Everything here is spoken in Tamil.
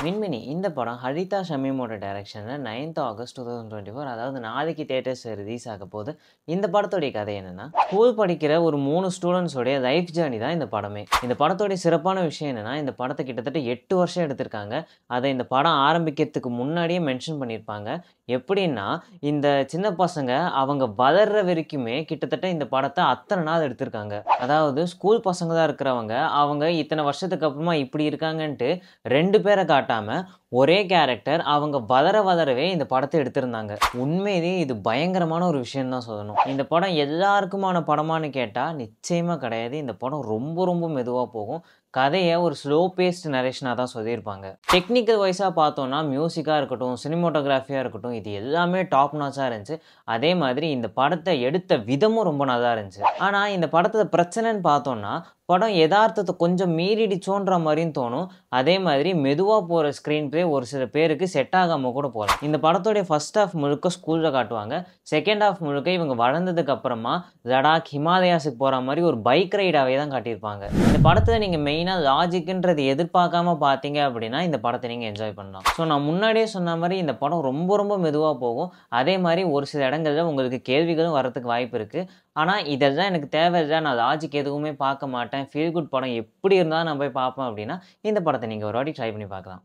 மின்மினி இந்த படம் ஹரிதா ஷமிமோட டைரக்ஷனில் 9th ஆகஸ்ட் 2024 அதாவது நாளைக்கு தேட்டர்ஸ் ரிலீஸ் ஆக போகுது. இந்த படத்தோடைய கதை என்னன்னா, ஸ்கூல் படிக்கிற ஒரு 3 ஸ்டூடெண்ட்ஸோடைய லைஃப் ஜேர்னி தான் இந்த படமே. இந்த படத்தோடைய சிறப்பான விஷயம் என்னன்னா, இந்த படத்தை கிட்டத்தட்ட 8 வருஷம் எடுத்திருக்காங்க. அதை இந்த படம் ஆரம்பிக்கிறதுக்கு முன்னாடியே மென்ஷன் பண்ணியிருப்பாங்க. எப்படின்னா, இந்த சின்ன பசங்க அவங்க வளர்ற வரைக்குமே கிட்டத்தட்ட இந்த படத்தை அத்தனை நாள் எடுத்திருக்காங்க. அதாவது ஸ்கூல் பசங்க தான் இருக்கிறவங்க, அவங்க இத்தனை வருஷத்துக்கு அப்புறமா இப்படி இருக்காங்கன்ட்டு 2 பேரை காட்டாம ஒரே கேரக்டர் அவங்க வளரவே இந்த படத்தை எடுத்திருந்தாங்க. உண்மையிலேயே இது பயங்கரமான ஒரு விஷயம் தான் சொல்லணும். இந்த படம் எல்லாருக்குமான படமான்னு கேட்டா நிச்சயமா கிடையாது. இந்த படம் ரொம்ப மெதுவா போகும். கதையை ஒரு ஸ்லோ பேஸ்ட் நரேஷனாக தான் சொல்லியிருப்பாங்க. டெக்னிக்கல் வைஸாக பார்த்தோன்னா மியூசிக்காக இருக்கட்டும், சினிமோட்டோகிராஃபியாக இருக்கட்டும், இது எல்லாமே டாப் நாச்சாக இருந்துச்சு. அதே மாதிரி இந்த படத்தை எடுத்த விதமும் ரொம்ப நல்லா இருந்துச்சு. ஆனால் இந்த படத்தில் பிரச்சனைன்னு பார்த்தோன்னா, படம் யதார்த்தத்தை கொஞ்சம் மீறிடுச்சோன்ற மாதிரியும் தோணும். அதே மாதிரி மெதுவாக போகிற ஸ்க்ரீன் ப்ளே ஒரு சில பேருக்கு செட் ஆகாமல் கூட போகலாம். இந்த படத்தோடைய ஃபர்ஸ்ட் ஹாஃப் முழுக்க ஸ்கூலில் காட்டுவாங்க. செகண்ட் ஹாஃப் முழுக்க இவங்க வளர்ந்ததுக்கு அப்புறமா லடாக், ஹிமாலயாஸுக்கு போகிற மாதிரி ஒரு பைக் ரைடாகவே தான் காட்டியிருப்பாங்க. இந்த படத்தில் நீங்கள் மெயினாக லாஜிக்ன்றது எதிர்பார்க்காம பார்த்தீங்க அப்படின்னா இந்த படத்தை நீங்கள் என்ஜாய் பண்ணலாம். ஸோ நான் முன்னாடியே சொன்ன மாதிரி இந்த படம் ரொம்ப மெதுவாக போகும். அதே மாதிரி ஒரு சில இடங்களில் உங்களுக்கு கேள்விகளும் வரதுக்கு வாய்ப்பு இருக்குது. ஆனால் இதெல்லாம் எனக்கு தேவையில்லை, நான் லாஜிக் எதுவுமே பார்க்க மாட்டேன், ஃபீல் குட் படம் எப்படி இருந்தாலும் நான் போய் பார்ப்பேன் அப்படின்னா இந்த படத்தை நீங்கள் ஒரு வாட்டி ட்ரை பண்ணி பார்க்கலாம்.